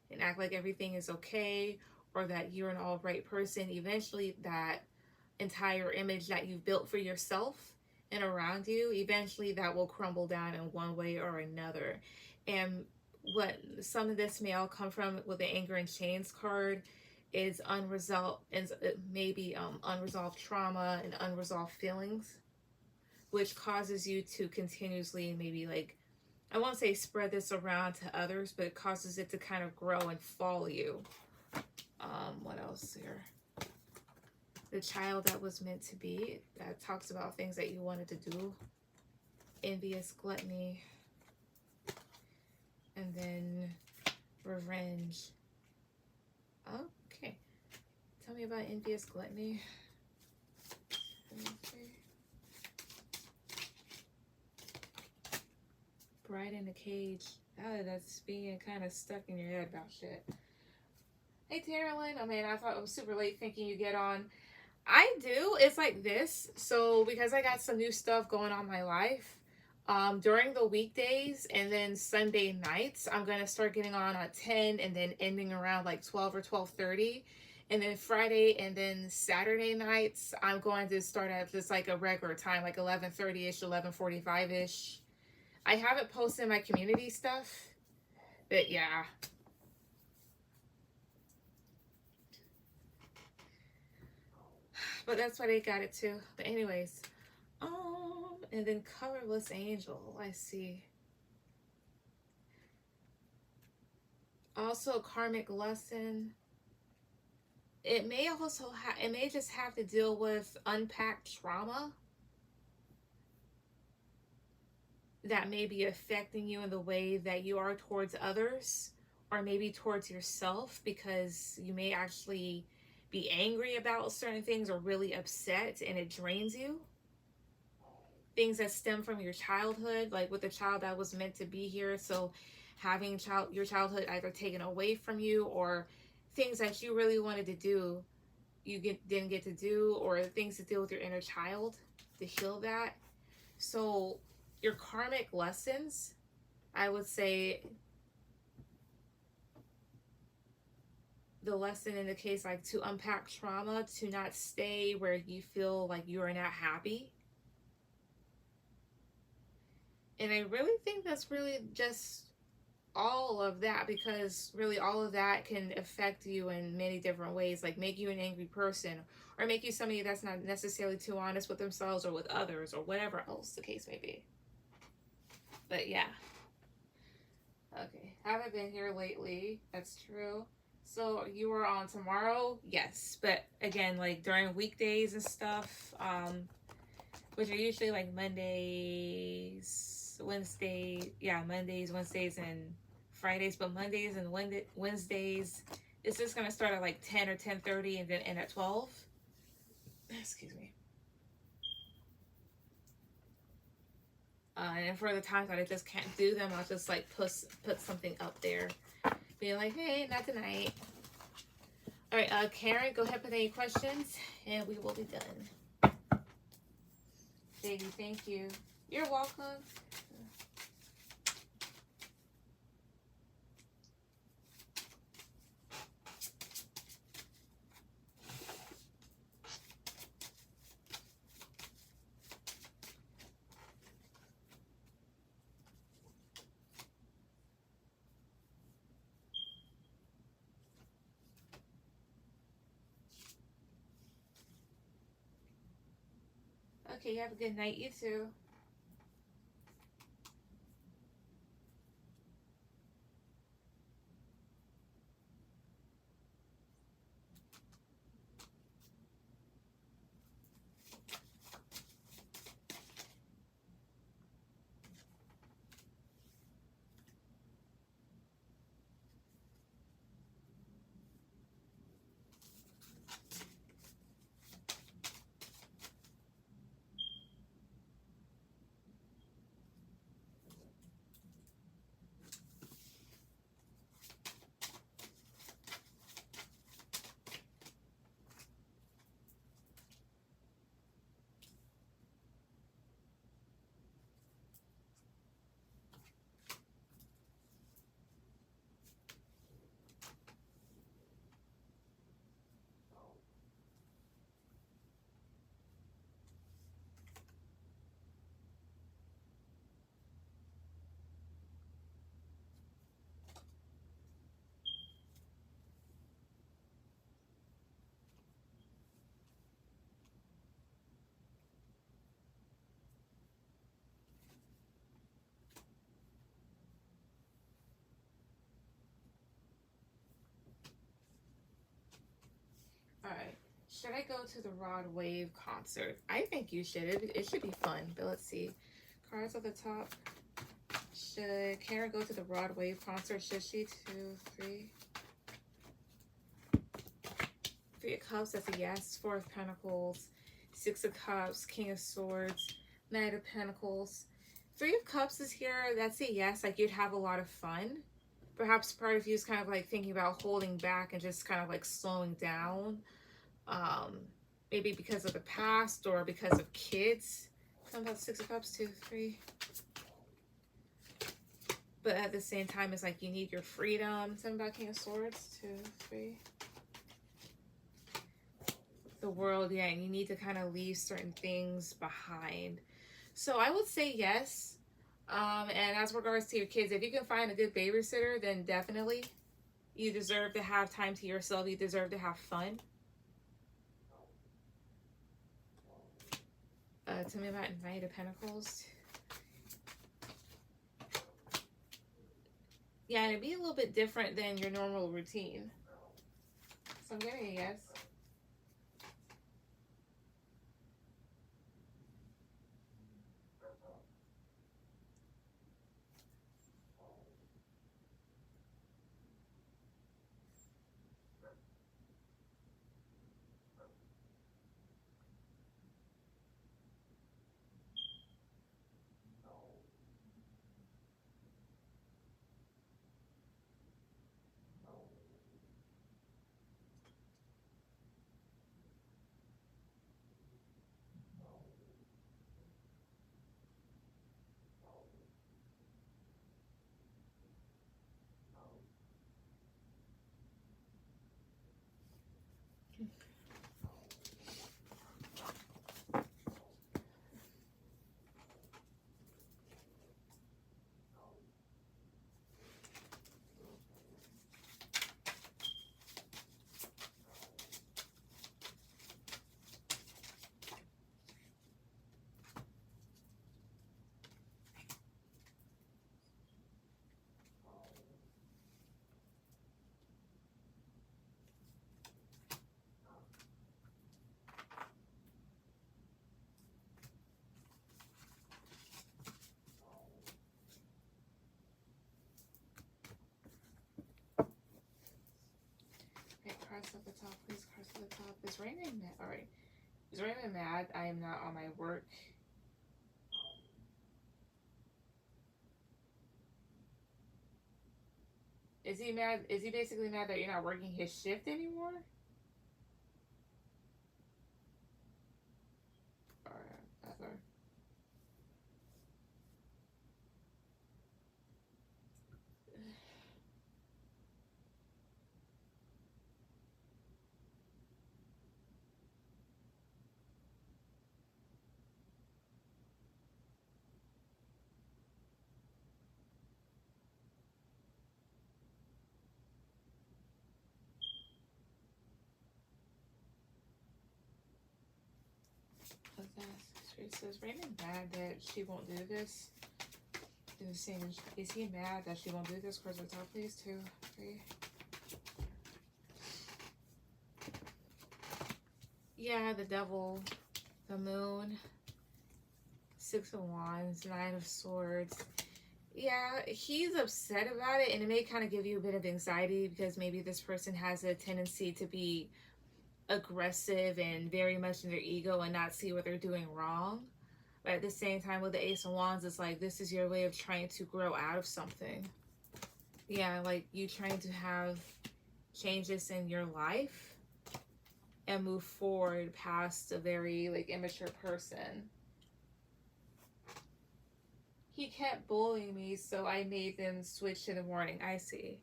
S1: and act like everything is okay, or that you're an all right person, eventually that entire image that you've built for yourself and around you, eventually that will crumble down in one way or another. And what some of this may all come from with the anger and chains card is unresolved, and maybe unresolved trauma and unresolved feelings, which causes you to continuously maybe, like, I won't say spread this around to others, but it causes it to kind of grow and follow you. What else here? The child that was meant to be. That talks about things that you wanted to do. Envious gluttony. And then revenge. Okay. Tell me about envious gluttony. Okay. Bride in a cage. Oh, that's being kind of stuck in your head about shit. Hey, Taryn, I mean, I thought it was super late thinking you get on. I do. It's like this. So, because I got some new stuff going on in my life, during the weekdays and then Sunday nights, I'm going to start getting on at 10 and then ending around like 12 or 12:30. And then Friday and then Saturday nights, I'm going to start at just like a regular time, like 11:30-ish, 11:45-ish. I haven't posted my community stuff, but yeah. But that's why they got it too. But anyways, and then colorless angel, I see. Also karmic lesson. It may also it may just have to deal with unpacked trauma that may be affecting you in the way that you are towards others, or maybe towards yourself, because you may actually be angry about certain things or really upset and it drains you. things that stem from your childhood, like with the child that was meant to be here. So having your childhood either taken away from you, or things that you really wanted to do didn't get to do, or things to deal with your inner child to heal that. So your karmic lessons, I would say the lesson indicates like to unpack trauma, to not stay where you feel like you are not happy. And I really think that's really just all of that, because really all of that can affect you in many different ways, like make you an angry person, or make you somebody that's not necessarily too honest with themselves or with others, or whatever else the case may be. But yeah. Okay. Haven't been here lately. That's true. So you are on tomorrow? Yes. But again, like during weekdays and stuff, which are usually like Mondays, Wednesdays, and Fridays, but Mondays and Wednesdays, it's just gonna start at like 10 or 10:30 and then end at 12. Excuse me. And for the times that I just can't do them, I'll just like put something up there, being like, hey, not tonight. All right, Karen, go ahead with any questions, and we will be done. Baby, thank you. You're welcome. Okay, you have a good night. You too. All right. Should I go to the Rod Wave concert? I think you should. It should be fun. But let's see. Cards at the top. Should Kara go to the Rod Wave concert? Should she? 2, 3. 3 of Cups, that's a yes. 4 of Pentacles. 6 of Cups. King of Swords. Knight of Pentacles. 3 of Cups is here. That's a yes. Like, you'd have a lot of fun. Perhaps part of you is kind of like thinking about holding back and just kind of like slowing down. Maybe because of the past or because of kids. Something about 6 of Cups, 2, 3. But at the same time, it's like you need your freedom. Something about King of Swords, 2, 3. The World, yeah, and you need to kind of leave certain things behind. So I would say yes. And as regards to your kids, if you can find a good babysitter, then definitely. You deserve to have time to yourself. You deserve to have fun. Tell me about Knight of Pentacles. Yeah, and it'd be a little bit different than your normal routine. So I'm getting a yes. cards at the top, please. Cards at the top. Is Raymond mad? All right. Is Raymond mad? I am not on my work. Is he mad? Is he basically mad that you're not working his shift anymore? Alright, that's her. She says, Raymond mad that she won't do this? Is he mad that she won't do this? Cards at the top, please. 2, 3. Yeah, the devil, the moon, 6 of Wands, 9 of Swords. Yeah, he's upset about it, and it may kind of give you a bit of anxiety because maybe this person has a tendency to be aggressive and very much in their ego and not see what they're doing wrong. But at the same time, with the Ace of Wands, it's like this is your way of trying to grow out of something. Yeah, like you trying to have changes in your life and move forward past a very like immature person. He kept bullying me, so I made them switch in the morning. I see.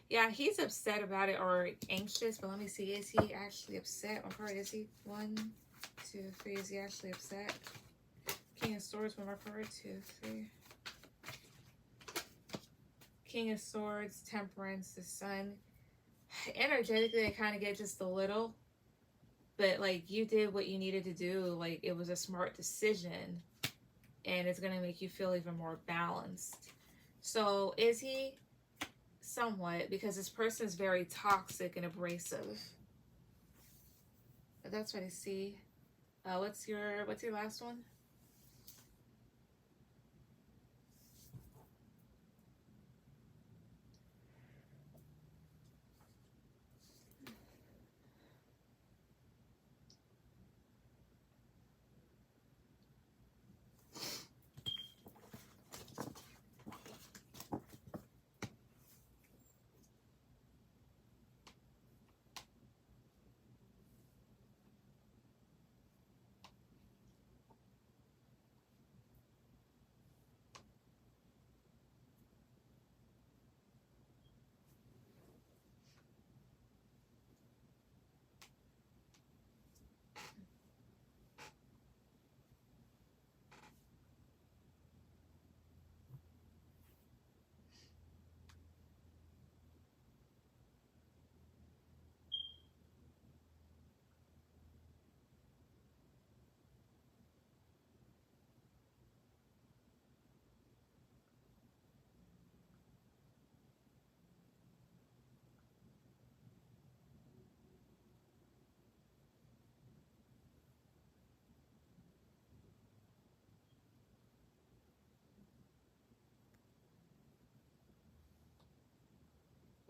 S1: Yeah, he's upset about it or anxious, but let me see. Is he actually upset? What card is he? 1, 2, 3. Is he actually upset? King of Swords, one more card. 2, 3. King of Swords, Temperance, the Sun. Energetically, I kind of get just a little, but like you did what you needed to do. Like it was a smart decision, and it's gonna make you feel even more balanced. So is he? Somewhat, because this person is very toxic and abrasive. But that's what I see. What's your last one?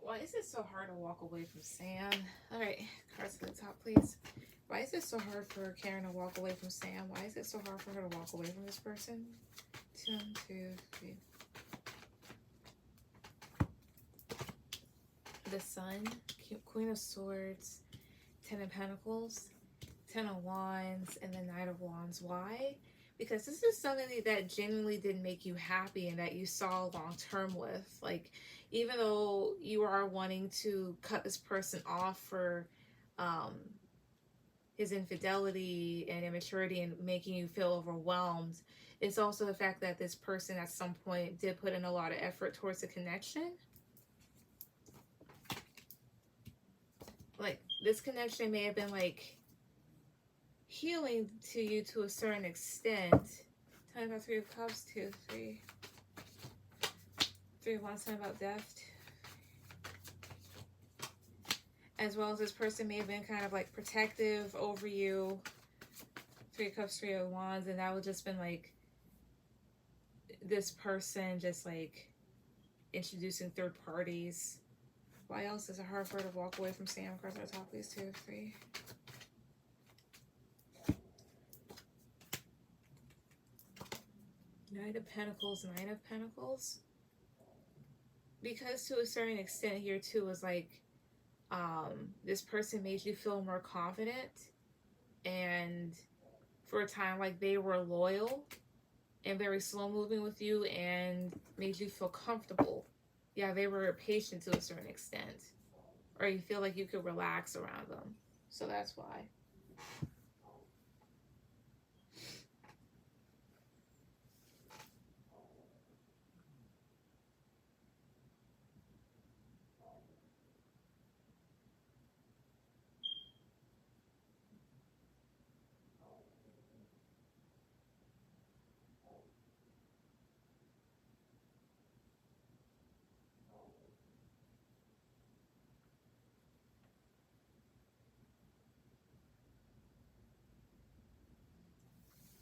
S1: Why is it so hard to walk away from Sam? All right, cards to the top, please. Why is it so hard for Karen to walk away from Sam? Why is it so hard for her to walk away from this person? 2, 2, 3. The Sun, Queen of Swords, 10 of Pentacles, 10 of Wands, and the Knight of Wands. Why? Because this is something that genuinely didn't make you happy and that you saw long term with. Like, even though you are wanting to cut this person off for his infidelity and immaturity and making you feel overwhelmed, it's also the fact that this person at some point did put in a lot of effort towards a connection. Like, this connection may have been like healing to you to a certain extent. Tell me about 3 of Cups, 2, 3. 3 of Wands, tell me about death. As well as this person may have been kind of like protective over you. 3 of Cups, 3 of Wands, and that would just been like this person just like introducing third parties Why else is it hard for her to walk away from Sam? Cards at the top, please. 2, 3. Knight of Pentacles, Nine of Pentacles. Because to a certain extent here too is like, this person made you feel more confident, and for a time like they were loyal and very slow moving with you and made you feel comfortable. Yeah, they were patient to a certain extent, or you feel like you could relax around them. So that's why.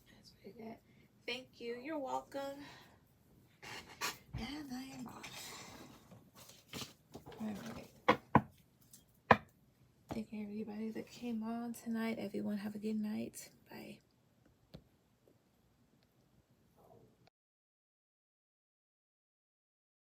S1: That's what I got. Thank you. You're welcome. And I am off. Alright. Thank you everybody that came on tonight. Everyone have a good night. Bye.